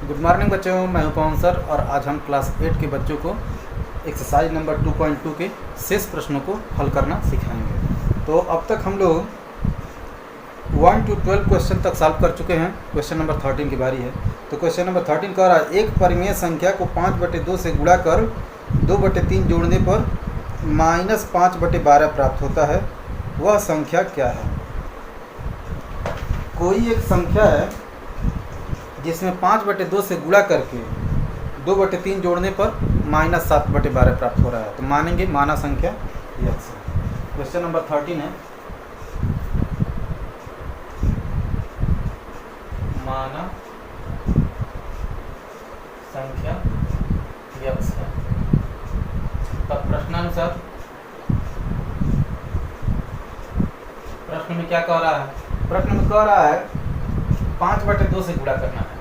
Good morning बच्चों, मैं हूं पवन सर और आज हम क्लास 8 के बच्चों को एक्सरसाइज नंबर 2.2 के शेष प्रश्नों को हल करना सिखाएंगे। तो अब तक हम लोग 1 to 12 क्वेश्चन तक सॉल्व कर चुके हैं। क्वेश्चन नंबर 13 की बारी है। तो क्वेश्चन नंबर 13 कह रहा है एक परिमेय संख्या को 5/2 से गुणा कर 2/3 जोड़ने पर -5/12 प्राप्त होता है। वह संख्या क्या है? कोई एक संख्या है जिसमें 5/2 से गुणा करके 2/3 जोड़ने पर -7/12 प्राप्त हो रहा है। तो मानेंगे माना संख्या यक्स है। क्वेश्चन नंबर 13 है माना संख्या यक्स है। तब प्रश्नानुसार प्रश्न में क्या कह रहा है? प्रश्न में कह रहा है 5/2 से गुणा करना है।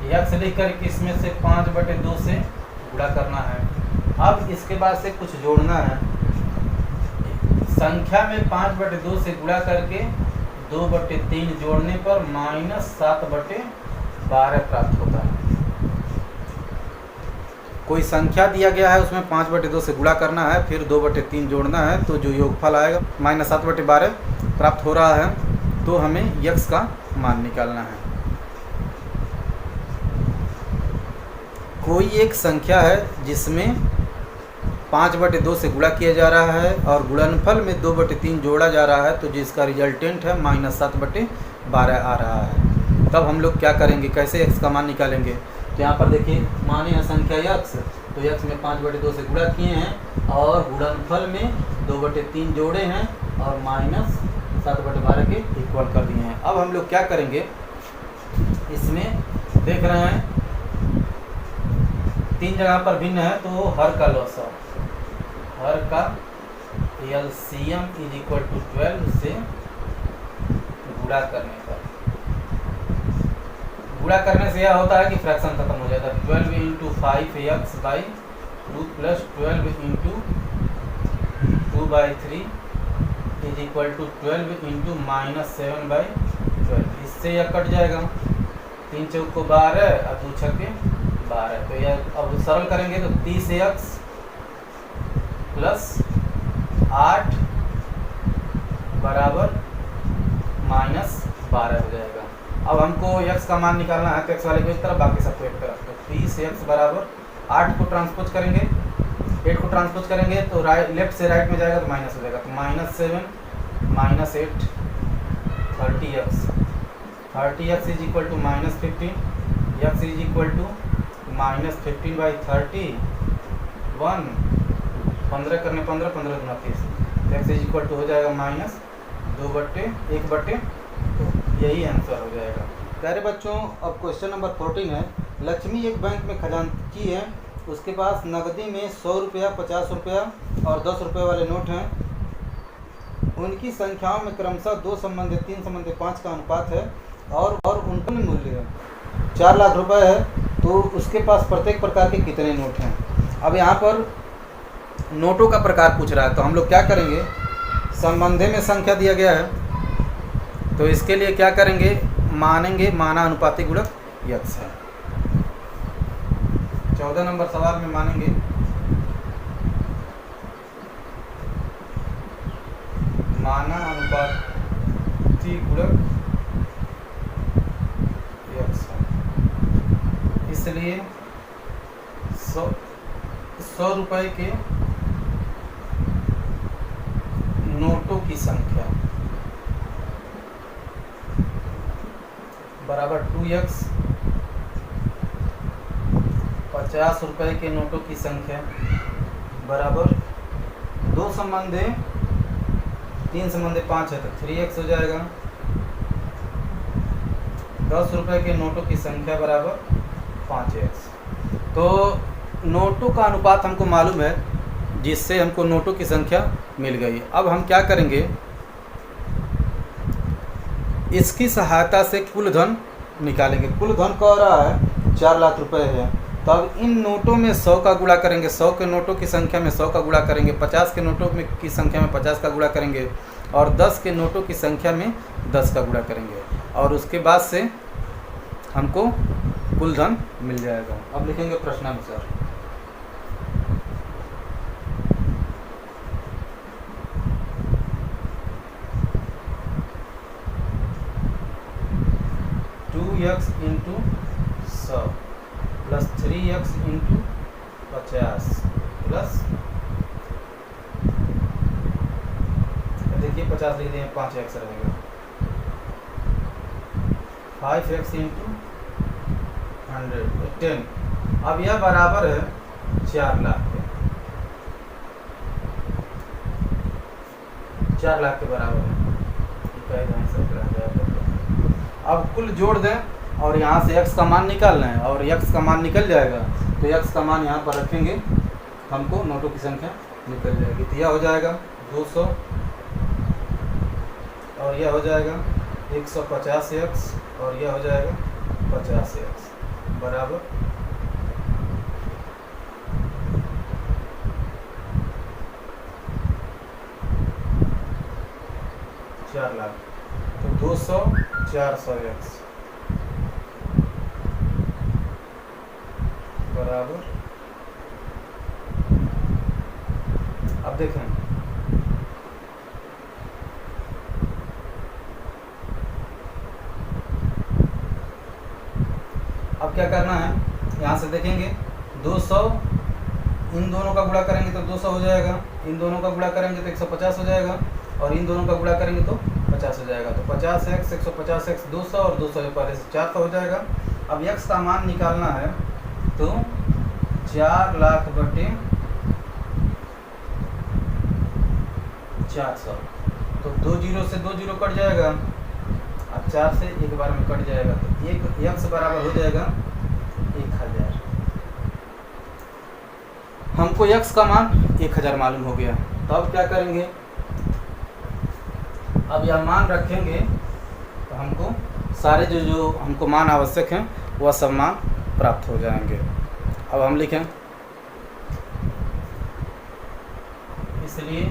यक्स लेकर के इसमें से 5/2 से गुणा करना है। अब इसके बाद से कुछ जोड़ना है। संख्या में 5/2 से गुणा करके 2/3 जोड़ने पर -7/12 प्राप्त होता है। कोई संख्या दिया गया है, उसमें 5/2 से गुणा करना है, फिर 2/3 जोड़ना है, तो जो योगफल आएगा -7/12 प्राप्त हो रहा है। तो हमें यक्स का मान निकालना है। कोई एक संख्या है जिसमें 5/2 से गुणा किया जा रहा है और गुणनफल में 2/3 जोड़ा जा रहा है, तो जिसका रिजल्टेंट है -7/12 आ रहा है। तब हम लोग क्या करेंगे, कैसे एक्स का मान निकालेंगे? तो यहाँ पर देखिए माने है संख्या यक्स, तो यक्स में 5/2 से गुणा किए हैं और गुणनफल में 2/3 जोड़े हैं और -7/12 के इक्वल कर दिए हैं। अब हम लोग क्या करेंगे, इसमें देख रहे हैं 3 जगह पर भिन्न है, तो हर का लॉसा, हर का एलसीएम इज इक्वल टू 12 से गुणा करने पर, गुणा करने से यह होता है कि फ्रैक्शन खत्म हो जाता है। 12 into 5x/2 plus 12 into 2/3 is equal to 12 into -7/12। इससे यह कट जाएगा, 3 चौक को 12 और 2 छक्के 12। तो यह अब सरल करेंगे तो 30x प्लस 8 बराबर -12 हो जाएगा। अब हमको x का मान निकालना है, तो x वाले को एक तरफ, बाकी सबको एक तरफ। तो 30x बराबर 8 को ट्रांसपोज करेंगे, 8 को ट्रांसपोज करेंगे तो लेफ्ट से राइट में जाएगा तो माइनस हो जाएगा। तो -7 -8 30x is equal to -15, x is equal to -15/30 1 15 करने 15 15 दूना 30, x इज इक्वल टू हो जाएगा -2/1/2। यही आंसर हो जाएगा। प्यारे बच्चों, अब क्वेश्चन नंबर 14 है। लक्ष्मी एक बैंक में खजांची है, उसके पास नकदी में 100 रुपया, 50 रुपया और 10 रुपये वाले नोट हैं। उनकी संख्याओं में क्रमशः 2 संबंधी 3 संबंधी 5 का अनुपात है और उनका मूल्य है 4 लाख रुपए है। तो उसके पास प्रत्येक प्रकार के कितने नोट हैं? अब यहाँ पर नोटों का प्रकार पूछ रहा है, तो हम लोग क्या करेंगे, संबंधी में संख्या दिया गया है, तो इसके लिए क्या करेंगे, मानेंगे माना अनुपातिक गुणक यक्स है। 14 नंबर सवाल में मानेंगे माना अनुपातिक गुणक यक्स है। इसलिए 100 रुपए के नोटों की संख्या बराबर 2x, 50 रुपए के नोटों की संख्या बराबर 2 संबंधे 3 संबंधे 5 है तो 3x हो जाएगा। 10 रुपए के नोटों की संख्या बराबर 5x। तो नोटों का अनुपात हमको मालूम है, जिससे हमको नोटों की संख्या मिल गई। अब हम क्या करेंगे, इसकी सहायता से कुल धन निकालेंगे। कुल धन कह रहा है 4 लाख रुपए है, तो अब इन नोटों में 100 का गुणा करेंगे, 100 के नोटों की संख्या में 100 का गुणा करेंगे, 50 के नोटों में की संख्या में 50 का गुणा करेंगे और 10 के नोटों की संख्या में 10 का गुणा करेंगे। और उसके बाद से हमको कुल धन मिल जाएगा। अब लिखेंगे प्रश्नानुसार। x into 100 plus 3x into 50 plus, देखिए 50 लिख दिए, 5x रहेगा, 5x इंटू 100 10। अब यह बराबर है 4 लाख के, 4 लाख के बराबर है। अब कुल जोड़ दें और यहाँ से x का मान निकालना है, और x का मान निकल जाएगा तो x का मान यहाँ पर रखेंगे, हमको नोटों की संख्या निकल जाएगी। तो यह हो जाएगा 200 और यह हो जाएगा 150x और यह हो जाएगा 50x बराबर 4 लाख। तो 200 400x बराबर, अब देखें अब क्या करना है, यहाँ से देखेंगे 200 इन दोनों का गुणा करेंगे तो 200 हो जाएगा, इन दोनों का गुणा करेंगे तो 150 हो जाएगा, और इन दोनों का गुणा करेंगे तो 50 हो जाएगा। तो 50x 150x 200 और 200 पहले से 400 हो जाएगा। अब x का मान निकालना है तो 4 लाख बटे 400, तो 2 जीरो से 2 जीरो कट जाएगा, अब 4 से एक बार में कट जाएगा, तो एक x बराबर हो जाएगा 1000। हमको x का मान 1000 मालूम हो गया। तो अब क्या करेंगे, अब यह मान रखेंगे तो हमको सारे जो हमको मान आवश्यक हैं वह सब मान प्राप्त हो जाएंगे। अब हम लिखें, इसलिए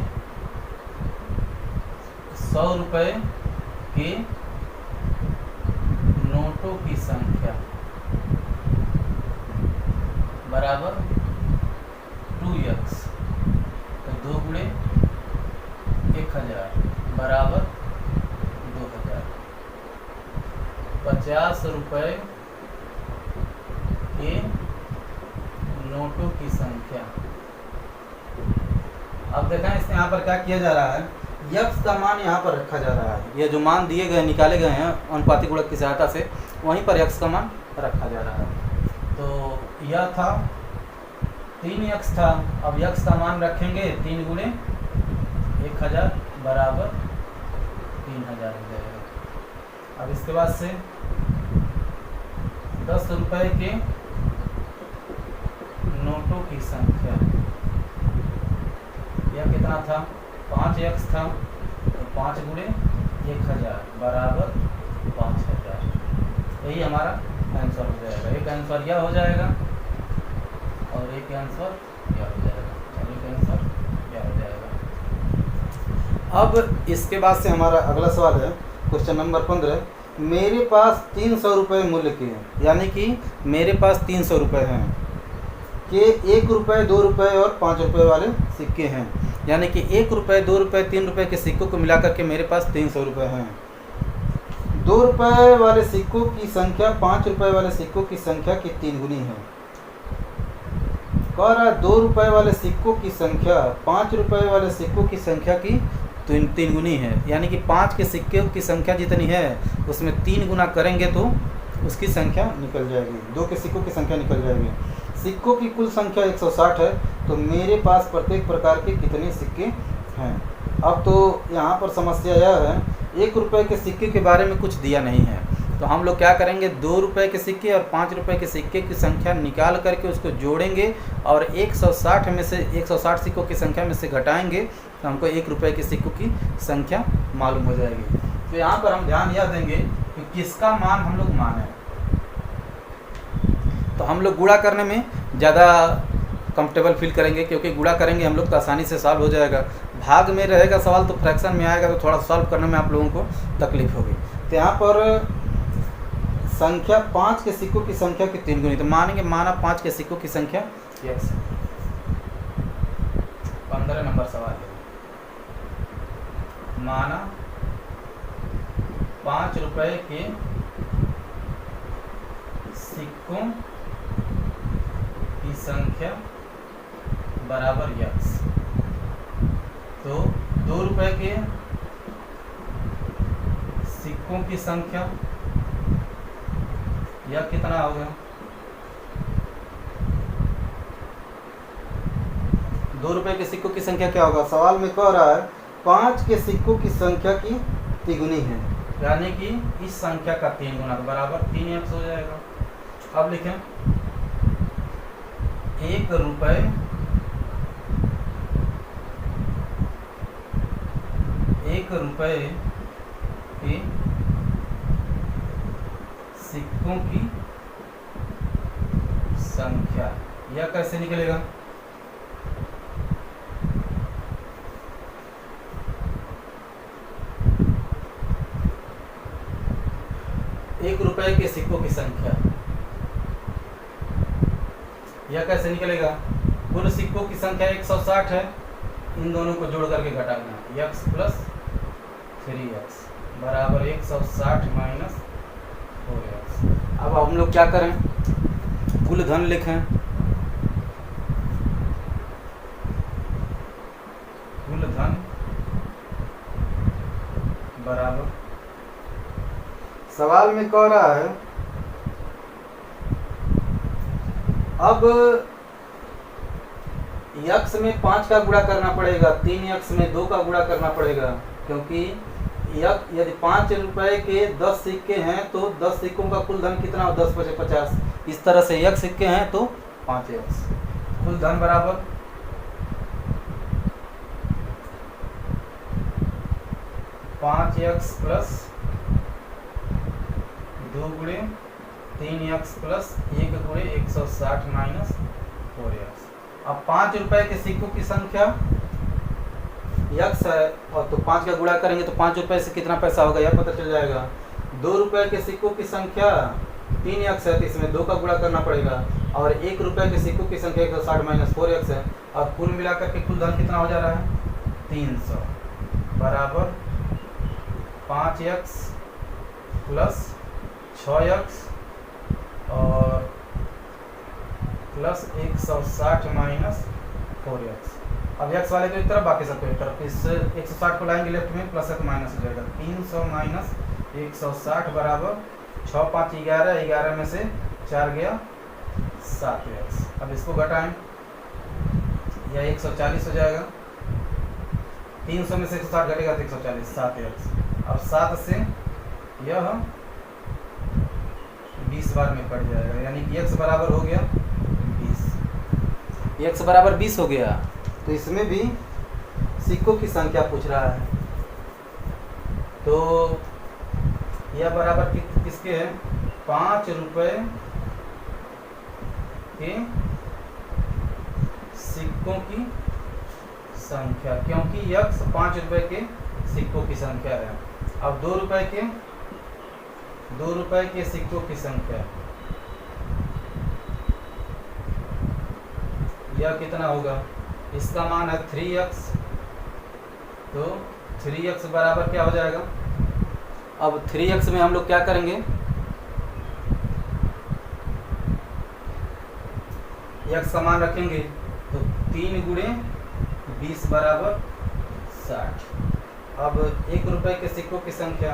100 रुपये के नोटों की संख्या बराबर 2x, तो 2 गुणे 1000 बराबर 2000। 50 रुपये के नोटों की संख्या। अब देखें इसमें यहाँ पर क्या किया जा रहा है, x का मान यहाँ पर रखा जा रहा है, ये जो मान दिए गए निकाले गए हैं अनुपातिक गुणक की सहायता से, वहीं पर x का मान रखा जा रहा है। तो यह था 3x था, अब x का मान रखेंगे 3 गुणे 1000 बराबर 3000 हो जाएगा। अब इसके बाद से 10 रुपये के नोटों की संख्या, यह कितना था, 5x था, तो 5 गुणे 1000 बराबर 5000। यही हमारा आंसर हो जाएगा। एक आंसर यह हो जाएगा और एक आंसर यह हो जाएगा, एक आंसर यह हो जाएगा। अब इसके बाद से हमारा अगला सवाल है क्वेश्चन नंबर 15। मेरे पास 300 रुपये मूल्य के, यानी कि मेरे पास 300 रुपये हैं के 1 रुपये 2 रुपये और 5 रुपये वाले सिक्के हैं, यानी कि 1 रुपये 2 रुपये 3 रुपये के सिक्कों को मिलाकर के मेरे पास 300 रुपये हैं। 2 रुपये वाले सिक्कों की संख्या 5 रुपये वाले सिक्कों की संख्या की 3 गुनी है। कह रहा 2 रुपये वाले सिक्कों की संख्या 5 रुपये वाले सिक्कों की संख्या की 3 गुनी है, यानी कि 5 के सिक्के की संख्या जितनी है उसमें 3 गुना करेंगे तो उसकी संख्या निकल जाएगी, 2 के सिक्कों की संख्या निकल जाएगी। सिक्कों की कुल संख्या 160 है, तो मेरे पास प्रत्येक प्रकार के कितने सिक्के हैं। अब तो यहाँ पर समस्या यह है, 1 रुपये के सिक्के के बारे में कुछ दिया नहीं है, तो हम लोग क्या करेंगे, 2 रुपये के सिक्के और 5 रुपये के सिक्के की संख्या निकाल करके उसको जोड़ेंगे और 160 में से 160 सिक्कों की संख्या में से घटाएंगे तो हमको 1 रुपये के सिक्कों की संख्या मालूम हो जाएगी। तो यहाँ पर हम ध्यान यह देंगे कि किसका मान हम लोग माने, तो हम लोग गुणा करने में ज़्यादा कंफर्टेबल फील करेंगे, क्योंकि गुणा करेंगे हम लोग तो आसानी से सॉल्व हो जाएगा। भाग में रहेगा सवाल तो फ्रैक्शन में आएगा तो थोड़ा सॉल्व करने में आप लोगों को तकलीफ होगी। तो यहाँ पर संख्या 5 के सिक्कों की संख्या की 3 गुनी। तो मानेंगे माना 5 के सिक्कों की संख्या x। 15 नंबर सवाल है। माना 5 रुपए के सिक्कों की संख्या बराबर x। तो 2 रुपए के सिक्कों की संख्या यह कितना हो गया? 2 रुपए के सिक्कों की संख्या क्या होगा? सवाल में कह रहा है 5 के सिक्कों की संख्या की तिगुनी है, यानी कि इस संख्या का 3 गुना, तो बराबर 3x हो जाएगा। अब लिखें 1 रुपए के सिक्कों की संख्या, यह कैसे निकलेगा? एक रुपए के सिक्कों की संख्या, यह कैसे निकलेगा? कुल सिक्कों की संख्या 160 है, इन दोनों को जोड़ करके घटाना, x प्लस 3x बराबर 160 माइनस 4x। अब हम लोग क्या करें? कुल धन लिखें। कुल धन बराबर, सवाल में कह रहा है अब x में 5 का गुणा करना पड़ेगा, 3x में 2 का गुणा करना पड़ेगा, क्योंकि यदि 5 रुपए के 10 सिक्के हैं तो 10 सिक्कों का कुल धन कितना हो? 10 × 50। इस तरह से x सिक्के हैं तो 5x। कुल धन बराबर 5x प्लस 2 गुणे 3x प्लस 1 गुणे 160 माइनस 4x। अब 5 रुपए के सिक्कों की संख्या x है, और तो 5 का गुणा करेंगे तो 5 रुपए से कितना पैसा होगा यह पता चल जाएगा। 2 रुपए के सिक्कों की संख्या 3x है, तो इसमें 2 का गुणा करना पड़ेगा, और 1 रुपए के सिक्कों की संख्या 160 माइनस 4x है। और कुल मिलाकर के कुल धन कितना हो जा रहा है? 300 बराबर 5x प्लस 6x और प्लस 160 माइनस 4x। अब x वाले को एक तरफ, बाकी सबको एक तरफ। इस 160 को लाएंगे लेफ्ट में, प्लस है तो माइनस हो जाएगा। 300 माइनस 160 बराबर 6 5 11, 11 में से 4 गया 7x। अब इसको घटाएं, यह 140 हो जाएगा। 300 में से 160 घटेगा तो 140, 7x। अब 7 से यह 20 बार में कट जाएगा, यानी कि x बराबर हो गया 20। x बराबर 20 हो गया। तो इसमें भी सिक्कों की संख्या पूछ रहा है, तो यह बराबर किसके है? 5 रुपए के सिक्कों की संख्या, क्योंकि x 5 रुपए के सिक्कों की संख्या है। अब 2 रुपए के सिक्कों की संख्या, यह कितना होगा? इसका मान है 3x, तो 3x बराबर क्या हो जाएगा? अब 3x में हम लोग क्या करेंगे? x का मान रखेंगे तो 3 गुणे 20 बराबर 60। अब 1 रुपए के सिक्कों की संख्या,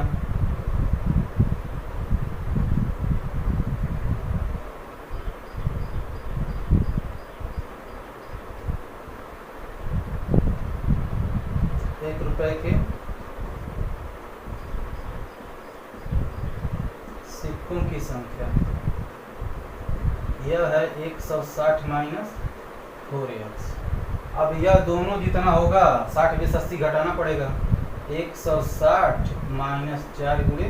के सिक्कों की संख्या, यह है 160 माइनस 4x। अब यह दोनों जितना होगा 60 में 80 घटाना पड़ेगा, 160 माइनस 4 गुणे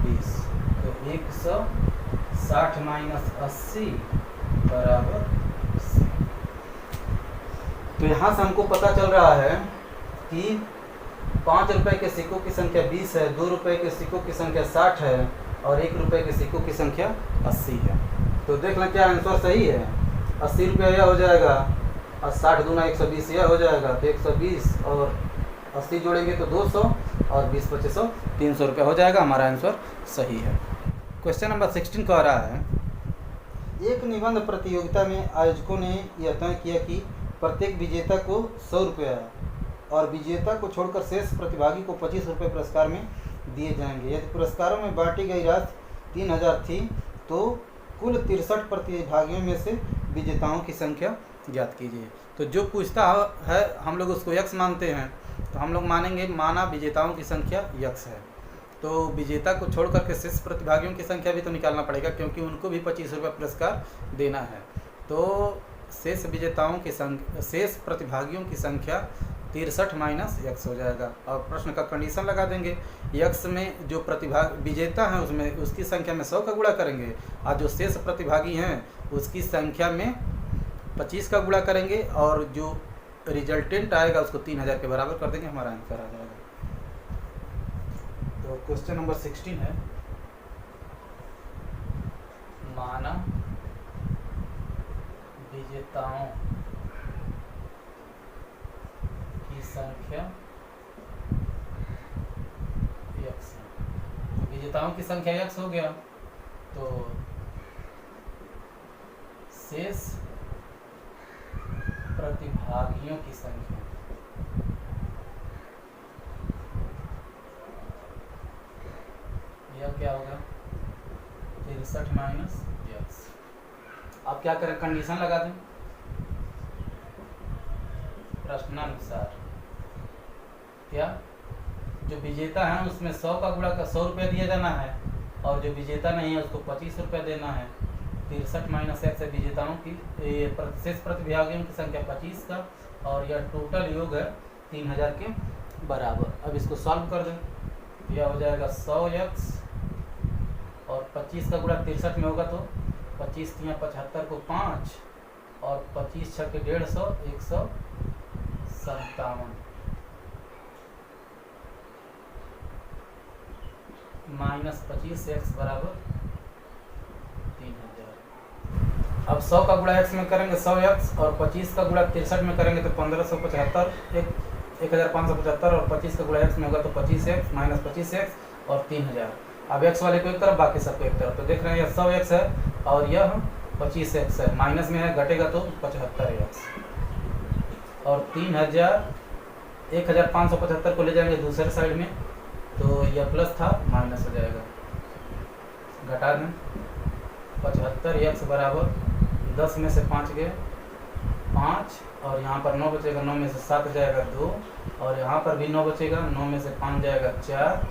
20, तो 160 माइनस 80 बराबर 80। तो यहाँ से हमको पता चल रहा है कि 5 रुपए के सिक्कों की संख्या 20 है, 2 रुपए के सिक्कों की संख्या 60 है, और 1 रुपये के सिक्कों की संख्या 80 है। तो देख लें क्या आंसर सही है। 80 रुपया यह हो जाएगा और 60 दूना 120 यह हो जाएगा। तो 120 और 80 जोड़ेंगे तो 200 और 20 2500 300 रुपया हो जाएगा। हमारा आंसर सही है। क्वेश्चन नंबर 16 कह रहा है, एक निबंध प्रतियोगिता में आयोजकों ने यह तय किया कि प्रत्येक विजेता को 100 रुपया और विजेता को छोड़कर शेष प्रतिभागी को 25 रुपये पुरस्कार में दिए जाएंगे। यदि पुरस्कारों में बांटी गई राशि 3000 थी तो कुल 63 प्रतिभागियों में से विजेताओं की संख्या ज्ञात कीजिए। तो जो पूछता है हम लोग उसको यक्स मानते हैं, तो हम लोग मानेंगे माना विजेताओं की संख्या यक्स है। तो विजेता को छोड़ करके शेष प्रतिभागियों की संख्या भी तो निकालना पड़ेगा, क्योंकि उनको भी 25 रुपये पुरस्कार देना है। तो शेष विजेताओं की संख्या, शेष प्रतिभागियों की संख्या 63 माइनस यक्स हो जाएगा। और प्रश्न का कंडीशन लगा देंगे। यक्स में जो प्रतिभाग विजेता हैं उसमें उसकी संख्या में 100 का गुणा करेंगे, और जो शेष प्रतिभागी हैं उसकी संख्या में 25 का गुणा करेंगे, और जो रिजल्टेंट आएगा उसको 3000 के बराबर कर देंगे। हमारा आंसर आ जाएगा। तो क्वेश्चन नंबर 16 है, माना विजेताओं की संख्या यक्स है। विजेताओं की संख्या यक्स हो गया, तो शेष प्रतिभागियों की संख्या यह क्या होगा 63 माइनस यक्स। अब क्या करें, कंडीशन लगा दें प्रश्नानुसार। क्या जो विजेता है उसमें 100 का गुणा का 100 रुपया दिया जाना है, और जो विजेता नहीं है उसको 25 रुपया देना है। 63 माइनस एक्स है विजेताओं की, शेष प्रतिभागियों की संख्या 25 का, और यह टोटल योग है 3000 के बराबर। अब इसको सॉल्व कर दें। यह हो जाएगा 100 एक्स और 25 का गुणा 63 में होगा, तो 25 तिया 75 को 5 और 25 छक्के 150 157 माइनस 25 एक्स बराबर 3000। अब 100 का गुणा एक्स में करेंगे 100 एक्स, और 25 का गुणा 63 में करेंगे तो 1575 1575, और 25 का गुणा एक्स में होगा तो 25 एक्स माइनस 25 एक्स और 3000। अब एक्स वाले को एक तरफ बाकी सबको एक तरफ। तो देख रहे हैं यह 100 एक्स है और यह 25 एक्स है, माइनस में है घटेगा तो 75 एक्स, और 3000 1575 को ले जाएंगे दूसरे साइड में, तो यह प्लस था माइनस हो जाएगा। घटा दें 75 एक्स बराबर 10 में से 5 गए 5, और यहाँ पर 9 बचेगा, 9 में से 7 जाएगा 2, और यहाँ पर भी 9 बचेगा, 9 में से 5 जाएगा 4,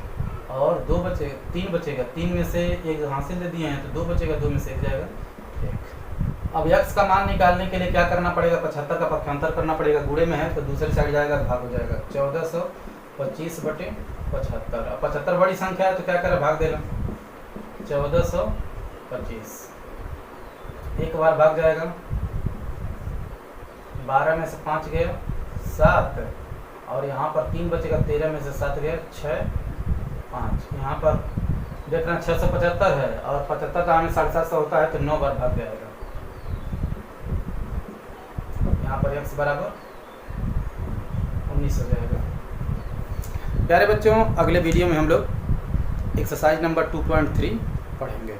और 2 बचेगा 3 बचेगा, 3 में से 1 हासिल दे दिए हैं तो 2 बचेगा, 2 में से 1 जाएगा 1। अब x का मान निकालने के लिए क्या करना पड़ेगा, 75 का पक्षांतर करना पड़ेगा। गुणे में है तो दूसरे साइड जाएगा, भाग हो जाएगा 1425 बटे 75। अब 75 बड़ी संख्या है तो क्या करें, भाग देना 1425, एक बार भाग जाएगा, 12 में से 5 गया 7, और यहाँ पर 3 बचेगा, 13 में से 7 गया 6 5। यहाँ पर देख रहे हैं 675 है, और 75 का हमें 750 होता है तो 9 बार भाग जाएगा। यहाँ पर x बराबर 19 हो जाएगा। प्यारे बच्चों, अगले वीडियो में हम लोग एक्सरसाइज नंबर 2.3 पढ़ेंगे।